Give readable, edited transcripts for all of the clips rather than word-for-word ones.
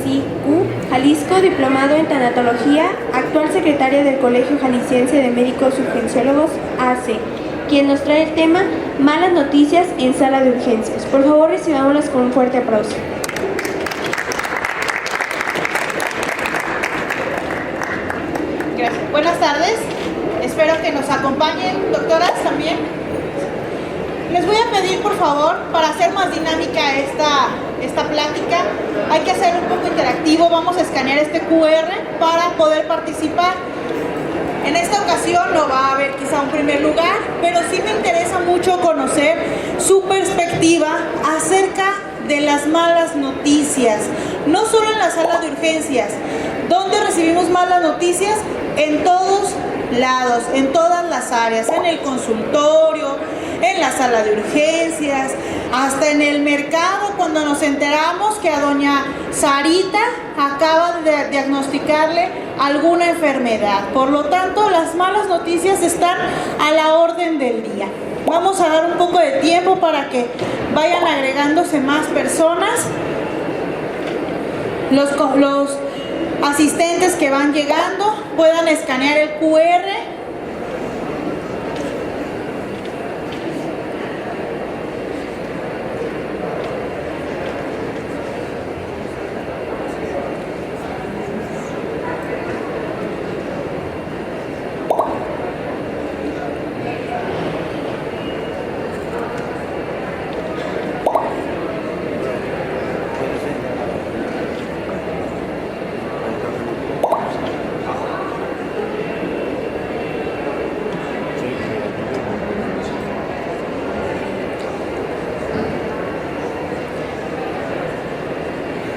SICU, Jalisco, diplomado en tanatología, actual secretaria del Colegio Jalisciense de Médicos Urgenciólogos, AC, quien nos trae el tema malas noticias en sala de urgencias. Por favor, recibámoslas con un fuerte aplauso. Gracias. Buenas tardes. Espero que nos acompañen, doctoras, también. Les voy a pedir, por favor, para hacer más dinámica esta plática, hay que hacer un poco interactivo. Vamos a escanear este QR para poder participar. En esta ocasión no va a haber quizá un primer lugar, pero sí me interesa mucho conocer su perspectiva acerca de las malas noticias. No solo en la sala de urgencias. ¿Dónde recibimos malas noticias? En todos lados, en todas las áreas, en el consultorio, en la sala de urgencias, hasta en el mercado, cuando nos enteramos que a doña Sarita acaba de diagnosticarle alguna enfermedad. Por lo tanto, las malas noticias están a la orden del día. Vamos a dar un poco de tiempo para que vayan agregándose más personas. Los asistentes que van llegando puedan escanear el QR.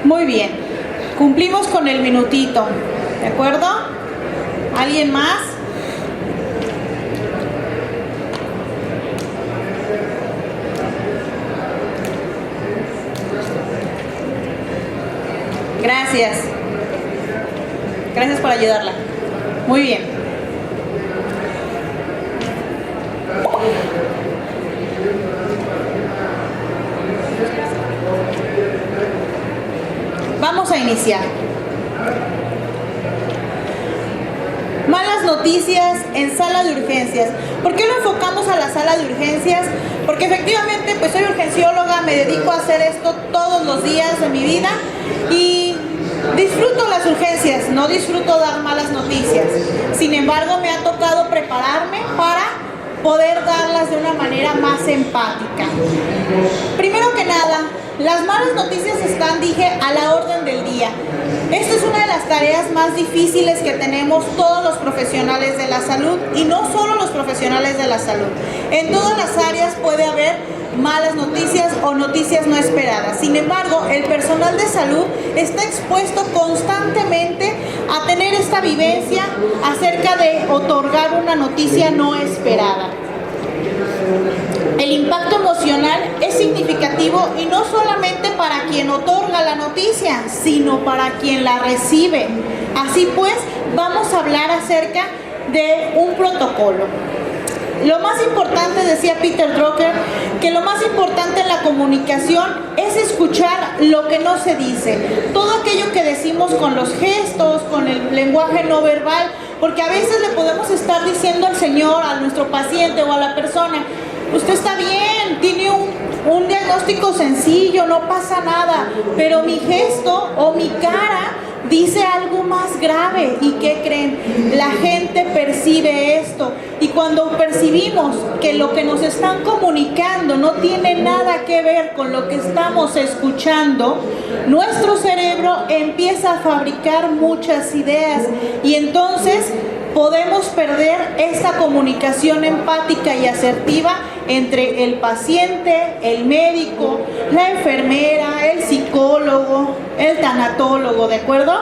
Muy bien, cumplimos con el minutito, ¿de acuerdo? ¿Alguien más? Gracias. Gracias por ayudarla. Muy bien. Vamos a iniciar. Malas noticias en sala de urgencias. ¿Por qué lo enfocamos a la sala de urgencias? Porque efectivamente pues soy urgencióloga, me dedico a hacer esto todos los días de mi vida y disfruto las urgencias, no disfruto dar malas noticias. Sin embargo, me ha tocado prepararme para poder darlas de una manera más empática. Primero que nada, las malas noticias están, dije, a la orden del día. Esta es una de las tareas más difíciles que tenemos todos los profesionales de la salud, y no solo los profesionales de la salud. En todas las áreas puede haber malas noticias o noticias no esperadas. Sin embargo, el personal de salud está expuesto constantemente a tener esta vivencia acerca de otorgar una noticia no esperada. El impacto emocional es significativo, y no solamente para quien otorga la noticia, sino para quien la recibe. Así pues, vamos a hablar acerca de un protocolo. Lo más importante, decía Peter Drucker, que lo más importante en la comunicación es escuchar lo que no se dice. Todo aquello que decimos con los gestos, con el lenguaje no verbal, porque a veces le podemos estar diciendo al señor, a nuestro paciente o a la persona: usted está bien, tiene un diagnóstico sencillo, no pasa nada, pero mi gesto o mi cara dice algo más grave. ¿Y qué creen? La gente percibe esto, y cuando percibimos que lo que nos están comunicando no tiene nada que ver con lo que estamos escuchando, nuestro cerebro empieza a fabricar muchas ideas, y entonces podemos perder esta comunicación empática y asertiva entre el paciente, el médico, la enfermera, el psicólogo, el tanatólogo, ¿de acuerdo?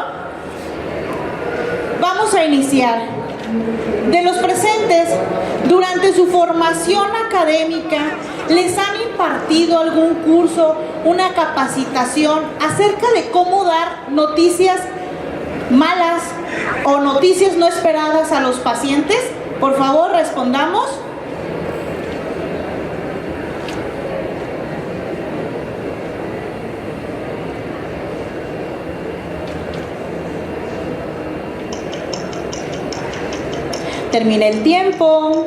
Vamos a iniciar. De los presentes, durante su formación académica, ¿les han impartido algún curso, una capacitación acerca de cómo dar noticias malas o noticias no esperadas a los pacientes? Por favor, respondamos. termine el tiempo.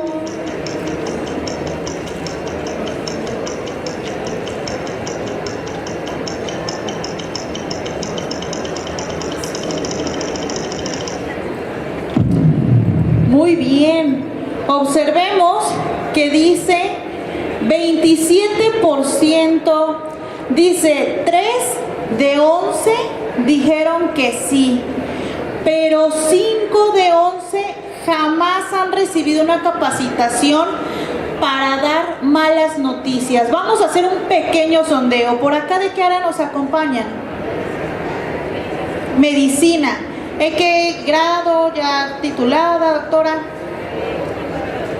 Muy bien, observemos que dice 27%, dice 3 de 11 dijeron que sí, pero 5 de 11 jamás han recibido una capacitación para dar malas noticias. Vamos a hacer un pequeño sondeo. ¿Por acá de qué área nos acompañan? Medicina. ¿En qué grado? ¿Ya titulada, doctora?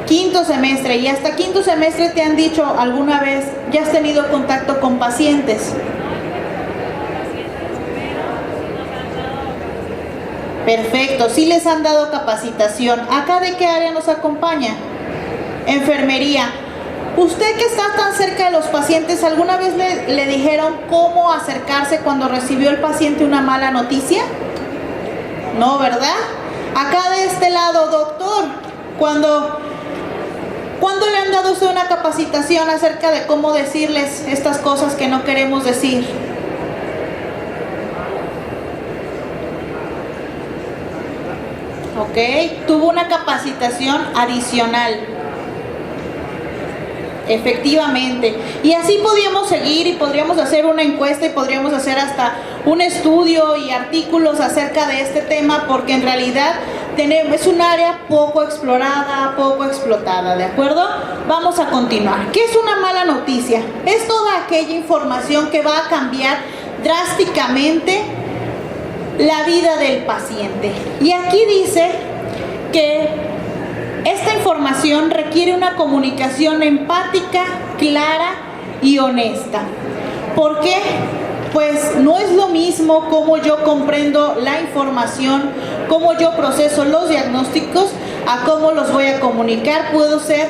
Quinto semestre. ¿Y hasta quinto semestre te han dicho alguna vez, ya has tenido contacto con pacientes? Perfecto, sí les han dado capacitación. ¿Acá de qué área nos acompaña? Enfermería. ¿Usted que está tan cerca de los pacientes, alguna vez le dijeron cómo acercarse cuando recibió el paciente una mala noticia? No, ¿verdad? Acá de este lado, doctor, ¿cuándo le han dado a usted una capacitación acerca de cómo decirles estas cosas que no queremos decir? Ok, tuvo una capacitación adicional. Efectivamente. Y así podríamos seguir y podríamos hacer una encuesta y podríamos hacer hasta un estudio y artículos acerca de este tema, porque en realidad es un área poco explorada, poco explotada, ¿de acuerdo? Vamos a continuar. ¿Qué es una mala noticia? Es toda aquella información que va a cambiar drásticamente la vida del paciente. Y aquí dice que esta información requiere una comunicación empática, clara y honesta. ¿Por qué? Pues no es lo mismo cómo yo comprendo la información, cómo yo proceso los diagnósticos, a cómo los voy a comunicar. Puedo ser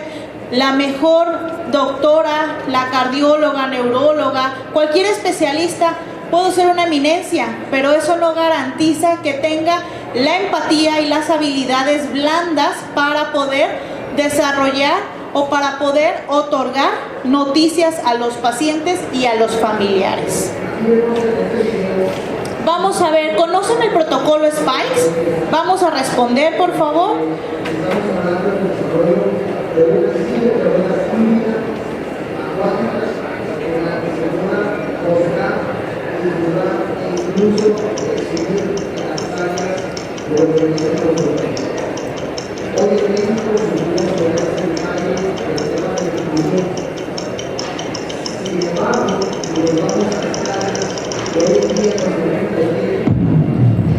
la mejor doctora, la cardióloga, neuróloga, cualquier especialista, puedo ser una eminencia, pero eso no garantiza que tenga la empatía y las habilidades blandas para poder desarrollar o para poder otorgar noticias a los pacientes y a los familiares. Vamos a ver, ¿conocen el protocolo Spikes? Vamos a responder, por favor.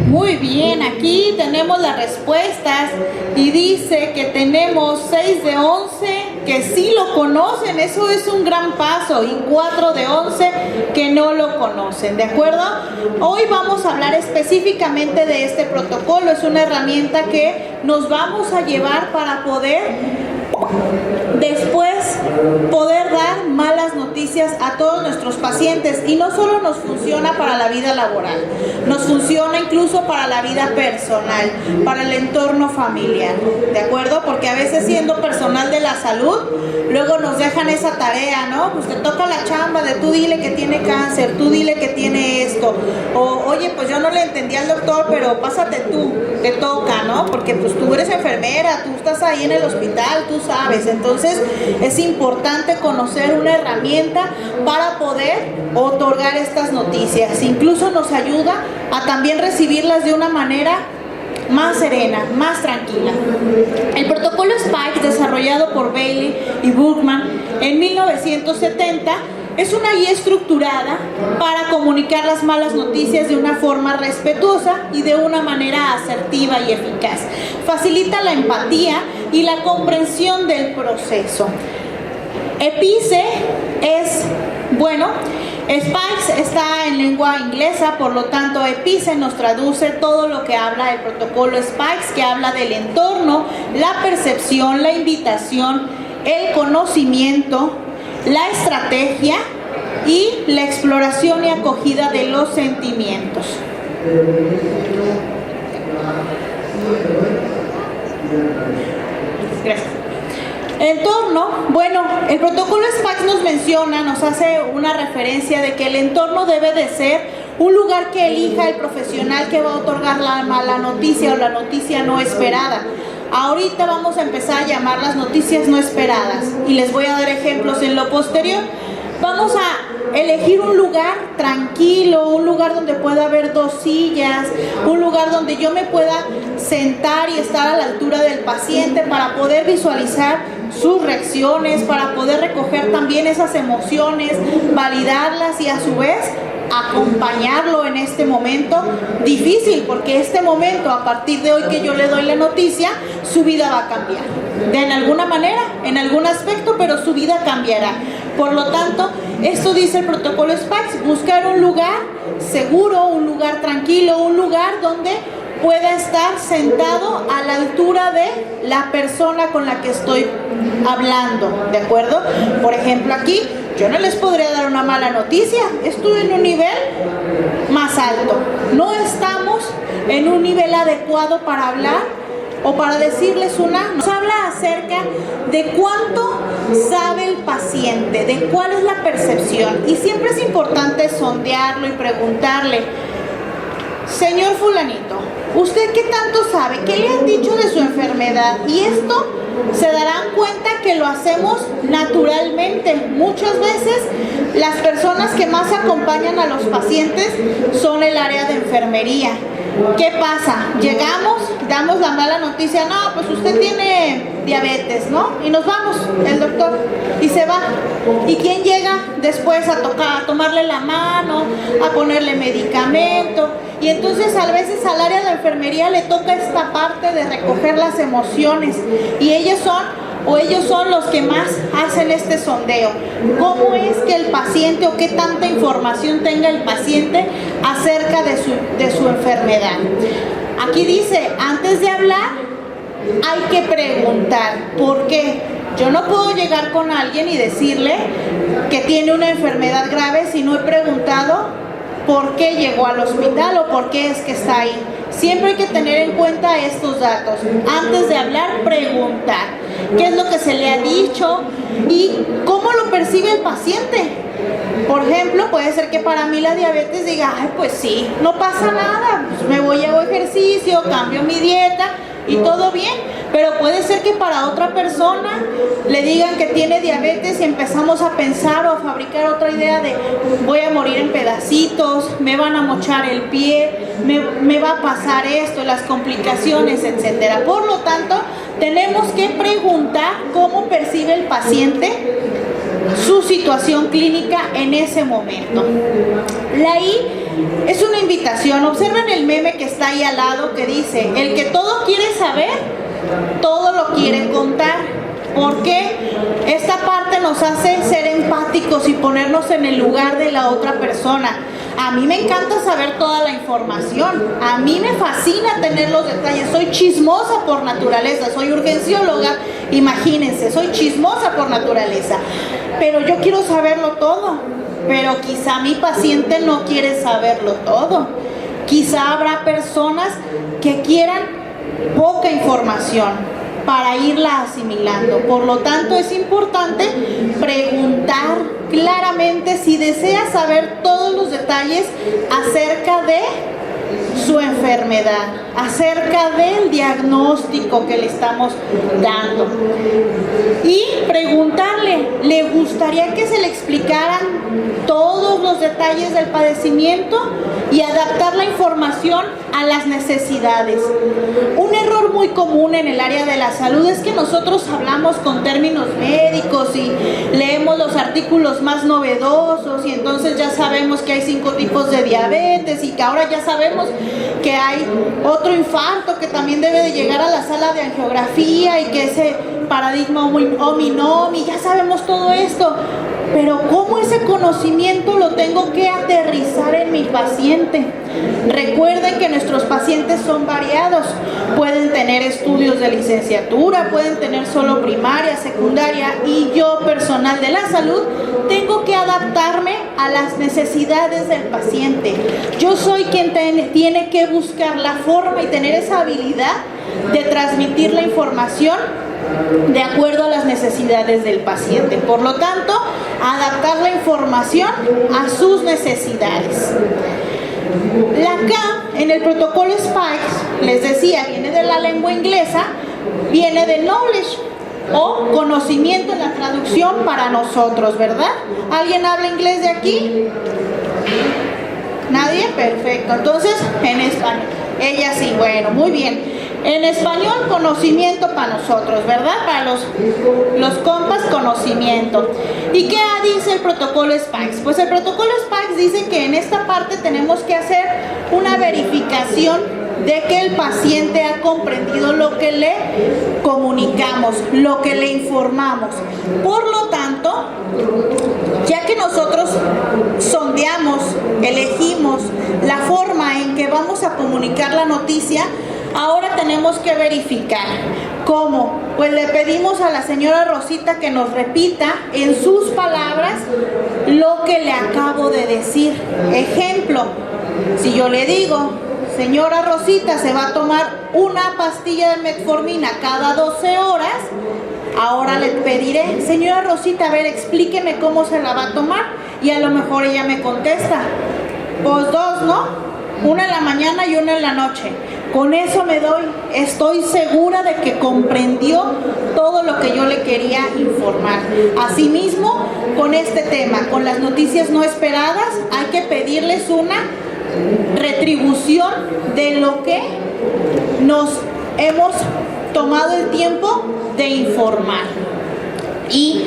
Muy bien, aquí tenemos las respuestas y dice que tenemos 6 de 11 que sí lo conocen, eso es un gran paso, y 4 de 11 que no lo conocen, ¿de acuerdo? Hoy vamos a hablar específicamente de este protocolo. Es una herramienta que nos vamos a llevar para poder después poder dar malas noticias a todos nuestros pacientes, y no solo nos funciona para la vida laboral, nos funciona incluso para la vida personal, para el entorno familiar, ¿de acuerdo? Porque a veces, siendo personal de la salud, luego nos dejan esa tarea, ¿no? Pues te toca la chamba de tú dile que tiene cáncer, tú dile que tiene esto, o oye, pues yo no le entendí al doctor, pero pásate tú, te toca, ¿no? Porque pues tú eres enfermera, tú estás ahí en el hospital, tú sabes. Entonces es importante conocer una herramienta para poder otorgar estas noticias. Incluso nos ayuda a también recibirlas de una manera más serena, más tranquila. El protocolo Spikes, desarrollado por Bailey y Bookman en 1970, es una guía estructurada para comunicar las malas noticias de una forma respetuosa y de una manera asertiva y eficaz. Facilita la empatía y la comprensión del proceso. EPICE es, bueno, Spikes está en lengua inglesa, por lo tanto EPICE nos traduce todo lo que habla el protocolo Spikes, que habla del entorno, la percepción, la invitación, el conocimiento, la estrategia y la exploración y acogida de los sentimientos. entorno, bueno, el protocolo SPACS nos menciona, nos hace una referencia de que el entorno debe de ser un lugar que elija el profesional que va a otorgar la mala noticia o la noticia no esperada. Ahorita vamos a empezar a llamar las noticias no esperadas y les voy a dar ejemplos en lo posterior. Vamos a elegir un lugar tranquilo, un lugar donde pueda haber 2 sillas, un lugar donde yo me pueda sentar y estar a la altura del paciente para poder visualizar sus reacciones, para poder recoger también esas emociones, validarlas y a su vez acompañarlo en este momento difícil, porque este momento, a partir de hoy que yo le doy la noticia, su vida va a cambiar. De alguna manera, en algún aspecto, pero su vida cambiará. Por lo tanto, esto dice el protocolo SPACS, buscar un lugar seguro, un lugar tranquilo, un lugar donde pueda estar sentado a la altura de la persona con la que estoy hablando, ¿de acuerdo? Por ejemplo, aquí yo no les podría dar una mala noticia, estoy en un nivel más alto, no estamos en un nivel adecuado para hablar o para decirles nos habla acerca de cuánto sabe el paciente, de cuál es la percepción, y siempre es importante sondearlo y preguntarle: señor fulanito, ¿usted qué tanto sabe? ¿Qué le han dicho de su enfermedad? Y esto se darán cuenta que lo hacemos naturalmente. Muchas veces las personas que más acompañan a los pacientes son el área de enfermería. ¿Qué pasa? Llegamos, damos la mala noticia, no, pues usted tiene diabetes, ¿no? Y nos vamos, el doctor, y se va. ¿Y quién llega después a tomarle la mano, a ponerle medicamento? Y entonces a veces al área de enfermería le toca esta parte de recoger las emociones, y ellos son los que más hacen este sondeo. ¿Cómo es que el paciente o qué tanta información tenga el paciente acerca de su enfermedad? Aquí dice, antes de hablar hay que preguntar. ¿Por qué? Yo no puedo llegar con alguien y decirle que tiene una enfermedad grave si no he preguntado por qué llegó al hospital o por qué es que está ahí. Siempre hay que tener en cuenta estos datos. Antes de hablar, preguntar qué es lo que se le ha dicho y cómo lo percibe el paciente. Por ejemplo, puede ser que para mí la diabetes diga, ay, pues sí, no pasa nada, pues me voy a hacer ejercicio, cambio mi dieta y todo bien. Pero puede ser que para otra persona le digan que tiene diabetes y empezamos a pensar o a fabricar otra idea de voy a morir en pedacitos, me van a mochar el pie, me va a pasar esto, las complicaciones, etcétera. Por lo tanto, tenemos que preguntar cómo percibe el paciente su situación clínica en ese momento. La I es una invitación. Observen el meme que está ahí al lado que dice, el que todo quiere saber, todo lo quiere contar. ¿Por qué? Esta parte nos hace ser empáticos y ponernos en el lugar de la otra persona. A mí me encanta saber toda la información, a mí me fascina tener los detalles, soy chismosa por naturaleza, soy urgencióloga, imagínense, soy chismosa por naturaleza, pero yo quiero saberlo todo, pero quizá mi paciente no quiere saberlo todo, quizá habrá personas que quieran poca información para irla asimilando. Por lo tanto, es importante preguntar claramente si desea saber todos los detalles acerca de su enfermedad, acerca del diagnóstico que le estamos dando. Y preguntarle, ¿le gustaría que se le explicaran todos los detalles del padecimiento y adaptar la información a las necesidades? Un error muy común en el área de la salud es que nosotros hablamos con términos médicos y leemos los artículos más novedosos y entonces ya sabemos que hay 5 tipos de diabetes y que ahora ya sabemos que hay otro infarto que también debe de llegar a la sala de angiografía y que ese paradigma OMI-NOMI, ya sabemos todo esto, pero ¿cómo ese conocimiento lo tengo que aterrizar en mi paciente? Recuerden que nuestros pacientes son variados, pueden tener estudios de licenciatura, pueden tener solo primaria, secundaria, y yo, personal de la salud, tengo que adaptarme a las necesidades del paciente. Yo soy quien tiene que buscar la forma y tener esa habilidad de transmitir la información de acuerdo a las necesidades del paciente. Por lo tanto, adaptar la información a sus necesidades. La K en el protocolo Spikes, les decía, viene de la lengua inglesa, viene de knowledge o conocimiento en la traducción para nosotros, ¿verdad? ¿Alguien habla inglés de aquí? ¿Nadie? Perfecto. Entonces, en español. Ella sí, bueno, muy bien. En español, conocimiento para nosotros, ¿verdad? Para los compas, conocimiento. ¿Y qué dice el protocolo Spikes? Pues el protocolo Spikes dice que en esta parte tenemos que hacer una verificación de que el paciente ha comprendido lo que le comunicamos, lo que le informamos. Por lo tanto, ya que nosotros sondeamos, elegimos la forma en que vamos a comunicar la noticia, ahora tenemos que verificar. ¿Cómo? Pues le pedimos a la señora Rosita que nos repita en sus palabras lo que le acabo de decir. Ejemplo, si yo le digo, señora Rosita, se va a tomar una pastilla de metformina cada 12 horas, ahora le pediré, señora Rosita, a ver, explíqueme cómo se la va a tomar. Y a lo mejor ella me contesta, pues 2, ¿no? Una en la mañana y una en la noche. Con eso estoy segura de que comprendió todo lo que yo le quería informar. Asimismo, con este tema, con las noticias no esperadas, hay que pedirles una retribución de lo que nos hemos tomado el tiempo de informar. Y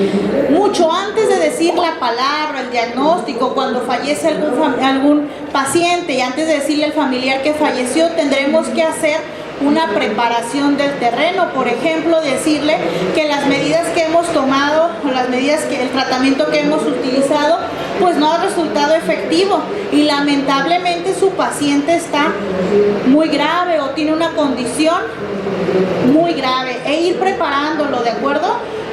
mucho antes de decir la palabra, el diagnóstico, cuando fallece algún paciente y antes de decirle al familiar que falleció, tendremos que hacer una preparación del terreno. Por ejemplo, decirle que las medidas que hemos tomado o el tratamiento que hemos utilizado pues no ha resultado efectivo y lamentablemente su paciente está muy grave o tiene una condición muy grave, e ir preparándolo, ¿de acuerdo?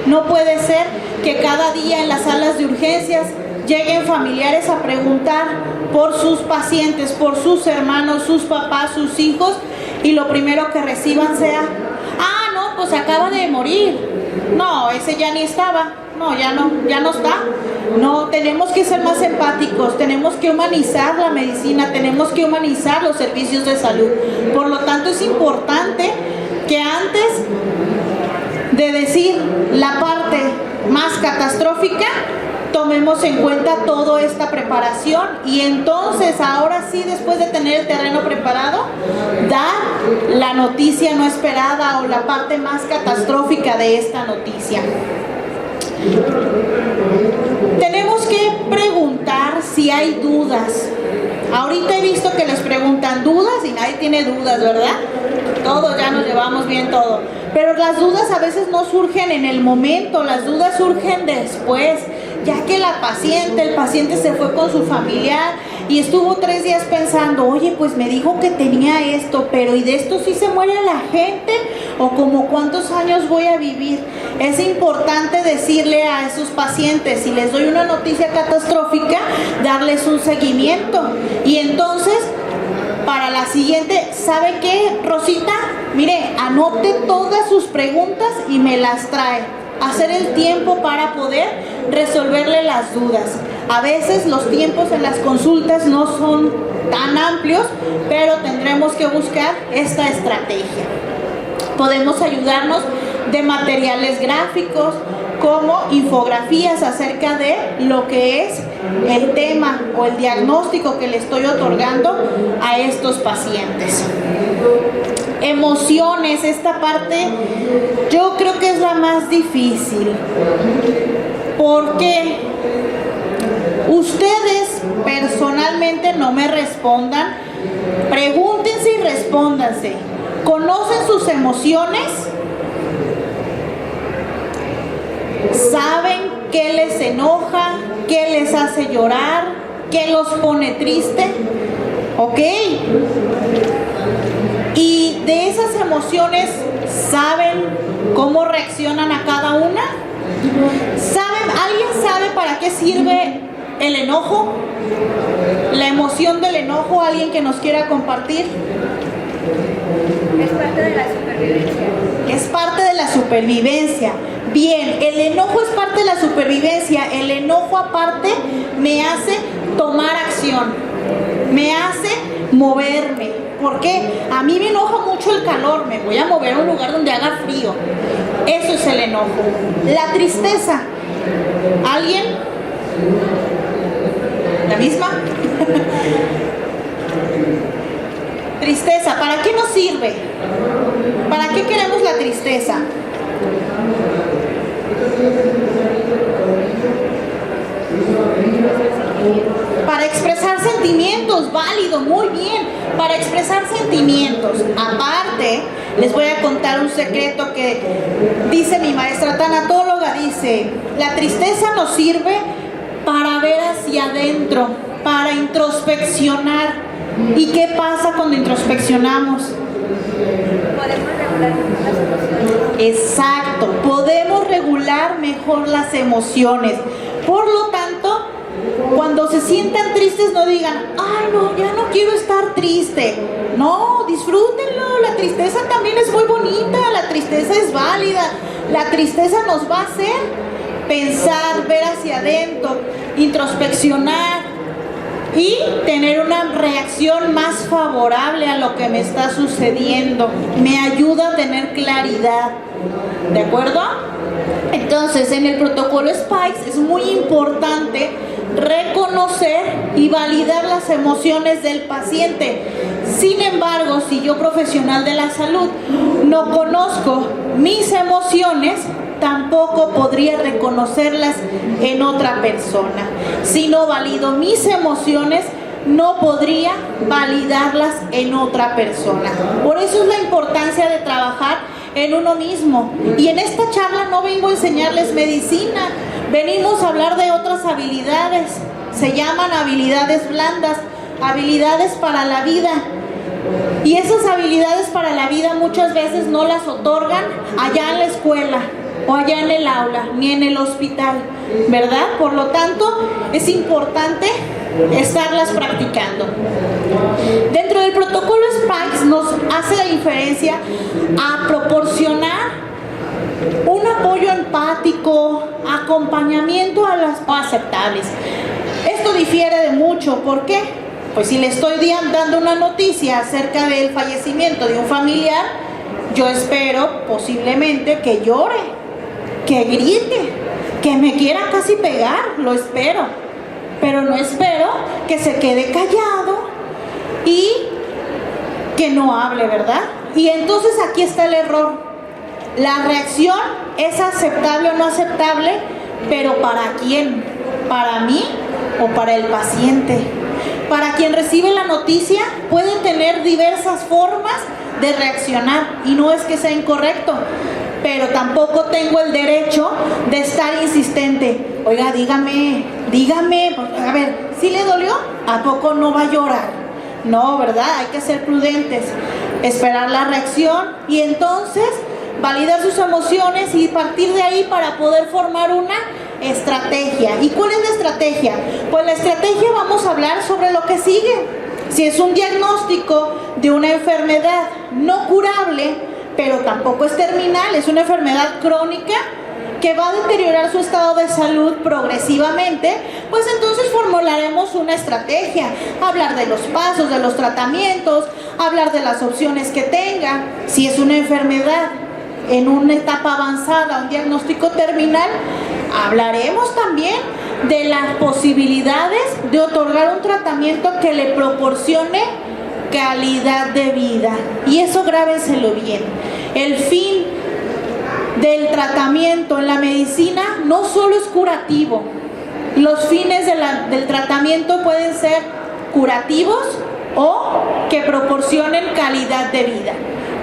No puede ser que cada día en las salas de urgencias lleguen familiares a preguntar por sus pacientes, por sus hermanos, sus papás, sus hijos, y lo primero que reciban sea, no, pues acaba de morir. No, ese ya ni estaba. No, ya no está. No, tenemos que ser más empáticos, tenemos que humanizar la medicina, tenemos que humanizar los servicios de salud. Por lo tanto, es importante que antes de decir la parte más catastrófica, tomemos en cuenta toda esta preparación y entonces, ahora sí, después de tener el terreno preparado, dar la noticia no esperada o la parte más catastrófica de esta noticia. Tenemos que preguntar si hay dudas. Ahorita he visto que les preguntan dudas y nadie tiene dudas, ¿verdad? Todos ya nos llevamos bien todo. Pero las dudas a veces no surgen en el momento, las dudas surgen después, ya que el paciente se fue con su familiar y estuvo 3 días pensando, oye, pues me dijo que tenía esto, pero ¿y de esto sí se muere la gente? ¿O como cuántos años voy a vivir? Es importante decirle a esos pacientes, si les doy una noticia catastrófica, darles un seguimiento. Y entonces, para la siguiente, ¿sabe qué, Rosita? Mire, anote todas sus preguntas y me las trae. Hacer el tiempo para poder resolverle las dudas. A veces los tiempos en las consultas no son tan amplios, pero tendremos que buscar esta estrategia. Podemos ayudarnos de materiales gráficos como infografías acerca de lo que es el tema o el diagnóstico que le estoy otorgando a estos pacientes. Emociones, esta parte yo creo que es la más difícil, porque ustedes personalmente no me respondan, pregúntense y respóndanse. ¿Conocen sus emociones? ¿Saben qué les enoja? ¿Qué les hace llorar? ¿Qué los pone triste? ¿Ok? Y de esas emociones, ¿saben cómo reaccionan a cada una? ¿Alguien sabe para qué sirve el enojo? La emoción del enojo, ¿alguien que nos quiera compartir? Es parte de la supervivencia. Es parte de la supervivencia. Bien, el enojo es parte de la supervivencia. El enojo aparte me hace tomar acción, me hace moverme. ¿Por qué? A mí me enoja mucho el calor, me voy a mover a un lugar donde haga frío. Eso es el enojo. La tristeza. ¿Alguien? ¿La misma? Tristeza, ¿para qué nos sirve? ¿Para qué queremos la tristeza? Para expresar sentimientos, válido, muy bien. Para expresar sentimientos. Aparte, les voy a contar un secreto que dice mi maestra tanatóloga, dice, la tristeza nos sirve para ver hacia adentro, para introspeccionar. ¿Y qué pasa cuando introspeccionamos? Podemos regular las emociones. Exacto, podemos regular mejor las emociones. Por lo tanto, cuando se sientan tristes no digan, ay no, ya no quiero estar triste. No, disfrútenlo, la tristeza también es muy bonita, la tristeza es válida. La tristeza nos va a hacer pensar, ver hacia adentro, introspeccionar y tener una reacción más favorable a lo que me está sucediendo. Me ayuda a tener claridad. ¿De acuerdo? Entonces, en el protocolo SPICE es muy importante reconocer y validar las emociones del paciente. Sin embargo, si yo, profesional de la salud, no conozco mis emociones, tampoco podría reconocerlas en otra persona. Si no valido mis emociones, no podría validarlas en otra persona. Por eso es la importancia de trabajar en uno mismo. Y en esta charla no vengo a enseñarles medicina, venimos a hablar de otras habilidades. Se llaman habilidades blandas, habilidades para la vida. Y esas habilidades para la vida muchas veces no las otorgan allá en la escuela o allá en el aula, ni en el hospital, ¿verdad? Por lo tanto, es importante estarlas practicando. Dentro del protocolo SPICE nos hace la diferencia a proporcionar un apoyo empático, acompañamiento a las aceptables. Esto difiere de mucho, ¿por qué? Pues si le estoy dando una noticia acerca del fallecimiento de un familiar, yo espero posiblemente que llore, que grite, que me quiera casi pegar, lo espero. Pero no espero que se quede callado y que no hable, ¿verdad? Y entonces aquí está el error. La reacción es aceptable o no aceptable, pero ¿para quién? ¿Para mí o para el paciente? Para quien recibe la noticia pueden tener diversas formas de reaccionar y no es que sea incorrecto, pero tampoco tengo el derecho de estar insistente. Oiga, dígame, a ver, ¿sí le dolió? ¿A poco no va a llorar? No, ¿verdad? Hay que ser prudentes, esperar la reacción y entonces validar sus emociones y partir de ahí para poder formar una estrategia. ¿Y cuál es la estrategia? Pues la estrategia vamos a hablar sobre lo que sigue. Si es un diagnóstico de una enfermedad no curable, pero tampoco es terminal, es una enfermedad crónica que va a deteriorar su estado de salud progresivamente, pues entonces formularemos una estrategia, hablar de los pasos, de los tratamientos, hablar de las opciones que tenga. Si es una enfermedad en una etapa avanzada, un diagnóstico terminal, hablaremos también de las posibilidades de otorgar un tratamiento que le proporcione calidad de vida. Y eso grábenselo bien. El fin del tratamiento en la medicina no solo es curativo. Los fines del tratamiento pueden ser curativos o que proporcionen calidad de vida.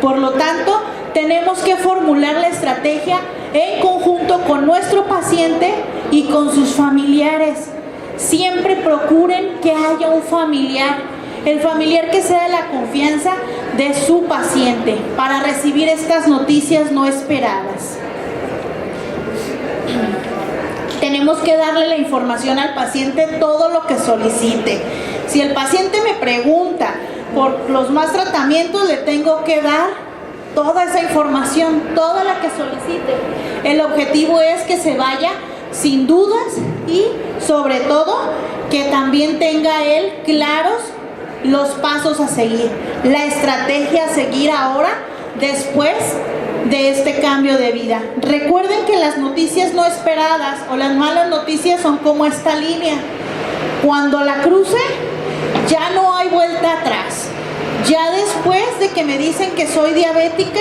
Por lo tanto, tenemos que formular la estrategia en conjunto con nuestro paciente y con sus familiares. Siempre procuren que haya un familiar, el familiar que sea de la confianza de su paciente para recibir estas noticias no esperadas. Tenemos que darle la información al paciente todo lo que solicite. Si el paciente me pregunta, por los más tratamientos le tengo que dar toda esa información, toda la que solicite. El objetivo es que se vaya sin dudas y sobre todo que también tenga él claros los pasos a seguir, la estrategia a seguir ahora después de este cambio de vida. Recuerden que las noticias no esperadas o las malas noticias son como esta línea. Cuando la cruce, ya no hay vuelta atrás. Ya después de que me dicen que soy diabética,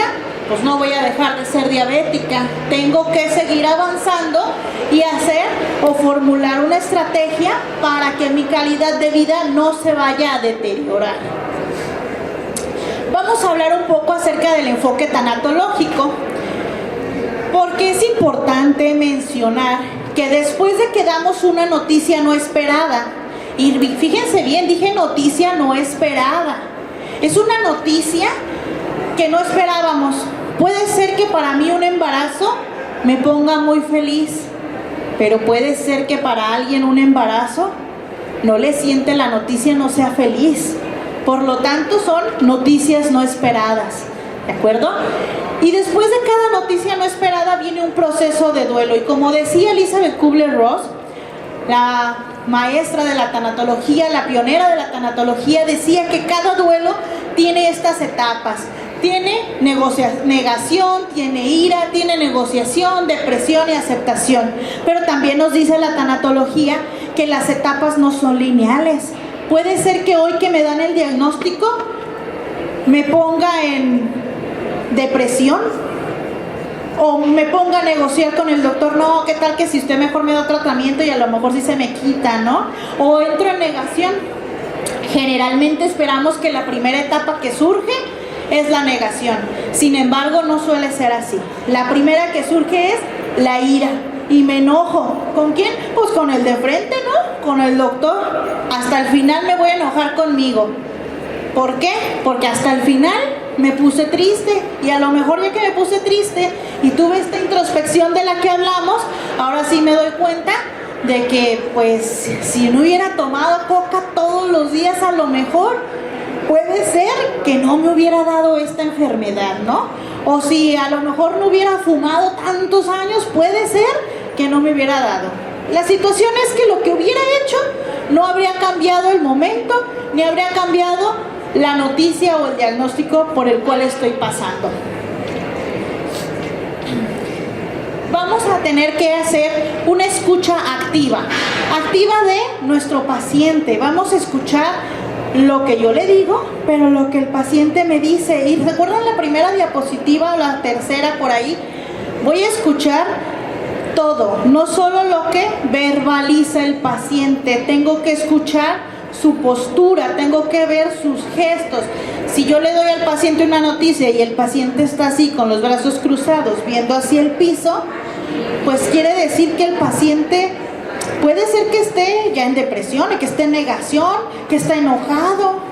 pues no voy a dejar de ser diabética. Tengo que seguir avanzando y hacer o formular una estrategia para que mi calidad de vida no se vaya a deteriorar. Vamos a hablar un poco acerca del enfoque tanatológico, porque es importante mencionar que después de que damos una noticia no esperada, y fíjense bien, dije noticia no esperada, es una noticia que no esperábamos. Puede ser que para mí un embarazo me ponga muy feliz, pero puede ser que para alguien un embarazo no le siente la noticia, no sea feliz. Por lo tanto, son noticias no esperadas, ¿de acuerdo? Y después de cada noticia no esperada viene un proceso de duelo. Y como decía Elizabeth Kubler-Ross, la maestra de la tanatología, la pionera de la tanatología, decía que cada duelo tiene estas etapas. Tiene negación, tiene ira, tiene negociación, depresión y aceptación. Pero también nos dice la tanatología que las etapas no son lineales. Puede ser que hoy que me dan el diagnóstico me ponga en depresión o me ponga a negociar con el doctor. No, ¿qué tal que si usted mejor me da tratamiento y a lo mejor sí se me quita, ¿no? O entro en negación. Generalmente esperamos que la primera etapa que surge es la negación. Sin embargo, no suele ser así. La primera que surge es la ira. Y me enojo. ¿Con quién? Pues con el de frente, ¿no? Con el doctor. Hasta el final me voy a enojar conmigo. ¿Por qué? Porque hasta el final me puse triste. Y a lo mejor ya que me puse triste y tuve esta introspección de la que hablamos, ahora sí me doy cuenta de que pues si no hubiera tomado coca todos los días, a lo mejor puede ser que no me hubiera dado esta enfermedad, ¿no? O si a lo mejor no hubiera fumado tantos años, puede ser que no me hubiera dado. La situación es que lo que hubiera hecho no habría cambiado el momento, ni habría cambiado la noticia o el diagnóstico por el cual estoy pasando. Vamos a tener que hacer una escucha activa de nuestro paciente. Vamos a escuchar lo que yo le digo, pero lo que el paciente me dice. Y recuerdan la primera diapositiva o la tercera por ahí. Voy a escuchar todo, no solo lo que verbaliza el paciente. Tengo que escuchar su postura, tengo que ver sus gestos. Si yo le doy al paciente una noticia y el paciente está así con los brazos cruzados viendo hacia el piso, pues quiere decir que el paciente puede ser que esté ya en depresión, que esté en negación, que está enojado.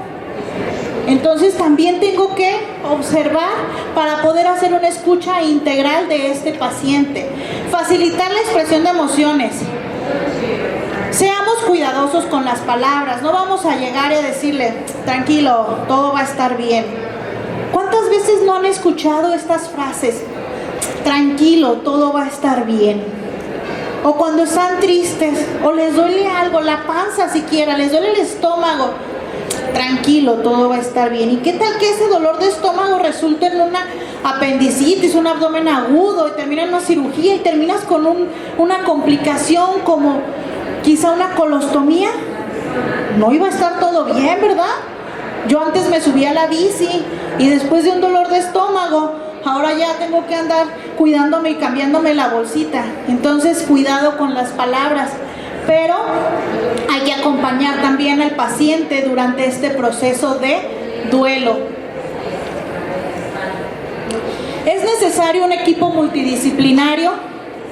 Entonces también tengo que observar para poder hacer una escucha integral de este paciente. Facilitar la expresión de emociones. Seamos cuidadosos con las palabras. No vamos a llegar y a decirle, tranquilo, todo va a estar bien. ¿Cuántas veces no han escuchado estas frases? Tranquilo, todo va a estar bien. O cuando están tristes, o les duele algo, la panza siquiera, les duele el estómago. Tranquilo, todo va a estar bien. ¿Y qué tal que ese dolor de estómago resulte en una apendicitis, un abdomen agudo, y termina en una cirugía y terminas con una complicación como quizá una colostomía? No iba a estar todo bien, ¿verdad? Yo antes me subía a la bici y después de un dolor de estómago, ahora ya tengo que andar cuidándome y cambiándome la bolsita. Entonces, cuidado con las palabras. Pero hay que acompañar también al paciente durante este proceso de duelo. Es necesario un equipo multidisciplinario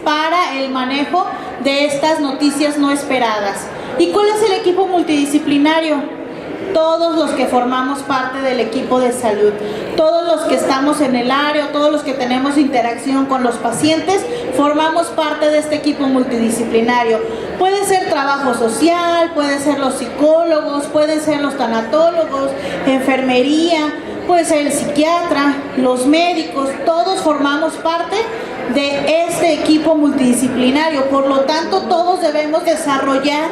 para el manejo de estas noticias no esperadas. ¿Y cuál es el equipo multidisciplinario? Todos los que formamos parte del equipo de salud, todos los que estamos en el área, todos los que tenemos interacción con los pacientes, formamos parte de este equipo multidisciplinario. Puede ser trabajo social, pueden ser los psicólogos, pueden ser los tanatólogos, enfermería, puede ser el psiquiatra, los médicos, todos formamos parte de este equipo multidisciplinario. Por lo tanto, todos debemos desarrollar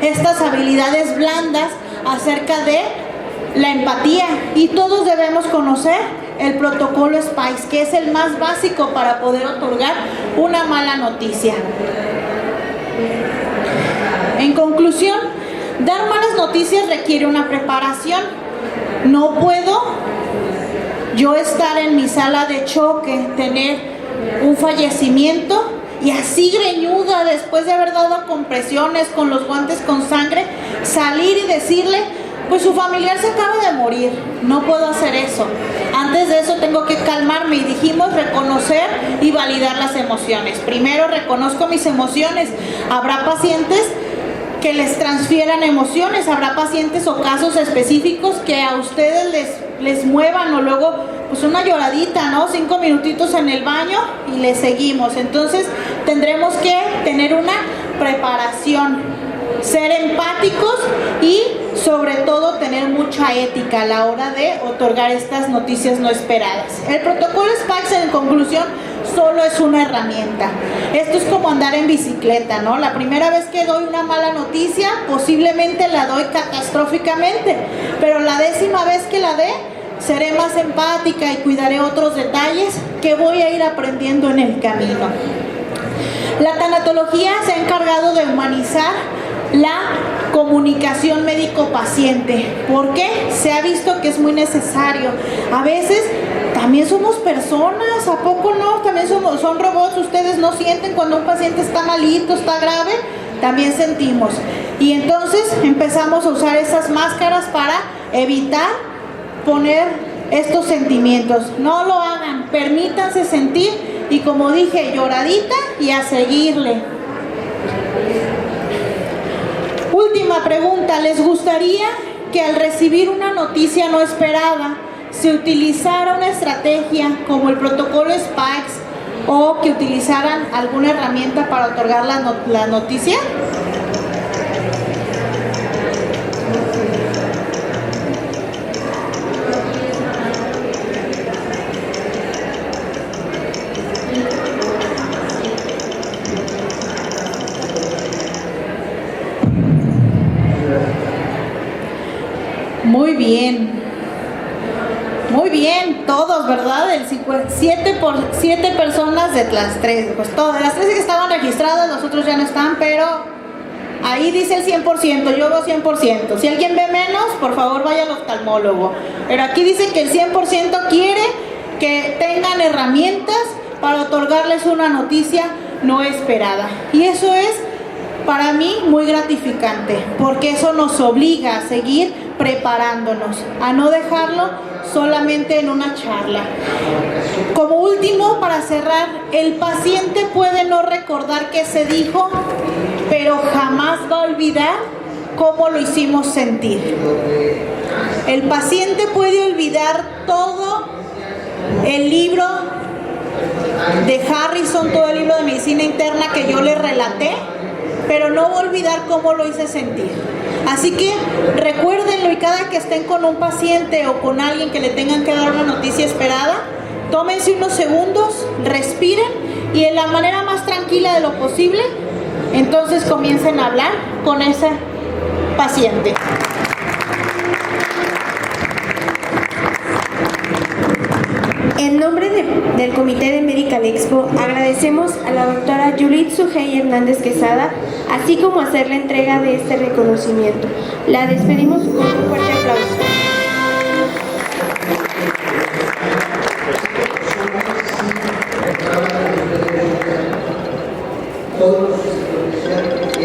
estas habilidades blandas acerca de la empatía, y todos debemos conocer el protocolo SPICE, que es el más básico para poder otorgar una mala noticia. En conclusión, dar malas noticias requiere una preparación. No puedo yo estar en mi sala de choque, tener un fallecimiento y así greñuda, después de haber dado compresiones con los guantes con sangre, salir y decirle: pues su familiar se acaba de morir. No puedo hacer eso. Antes de eso tengo que calmarme, y dijimos reconocer y validar las emociones. Primero reconozco mis emociones. Habrá pacientes que les transfieran emociones, habrá pacientes o casos específicos que a ustedes les muevan, o luego pues una lloradita, ¿no? 5 minutitos en el baño y les seguimos. Entonces tendremos que tener una preparación, ser empáticos y sobre todo tener mucha ética a la hora de otorgar estas noticias no esperadas. El protocolo SPICE, en conclusión, solo es una herramienta. Esto es como andar en bicicleta, ¿no? La primera vez que doy una mala noticia, posiblemente la doy catastróficamente, pero la 10ª vez que la dé, seré más empática y cuidaré otros detalles que voy a ir aprendiendo en el camino. La tanatología se ha encargado de humanizar la comunicación médico-paciente. ¿Por qué? Se ha visto que es muy necesario. A veces también somos personas, ¿a poco no? También son robots. Ustedes no sienten cuando un paciente está malito, está grave, también sentimos. Y entonces empezamos a usar esas máscaras para evitar poner estos sentimientos. No lo hagan, permítanse sentir, y como dije, lloradita y a seguirle. Última pregunta: ¿les gustaría que al recibir una noticia no esperada se utilizara una estrategia como el protocolo SPICE, o que utilizaran alguna herramienta para otorgar la noticia? Muy bien, todos, ¿verdad? El 7 personas de las 3, pues todas, las 3 que estaban registradas, los otros ya no están, pero ahí dice el 100%, yo veo 100%. Si alguien ve menos, por favor vaya al oftalmólogo. Pero aquí dice que el 100% quiere que tengan herramientas para otorgarles una noticia no esperada. Y eso es para mí muy gratificante, porque eso nos obliga a seguir preparándonos, a no dejarlo solamente en una charla. Como último, para cerrar, el paciente puede no recordar qué se dijo, pero jamás va a olvidar cómo lo hicimos sentir. El paciente puede olvidar todo el libro de Harrison, todo el libro de medicina interna que yo le relaté, pero no va a olvidar cómo lo hice sentir. Así que recuérdenlo, y cada que estén con un paciente o con alguien que le tengan que dar una noticia esperada, tómense unos segundos, respiren, y en la manera más tranquila de lo posible, entonces comiencen a hablar con ese paciente. En nombre del Comité de Medical Expo, agradecemos a la doctora Judith Sujei Hernández Quesada, así como hacer la entrega de este reconocimiento. La despedimos con un fuerte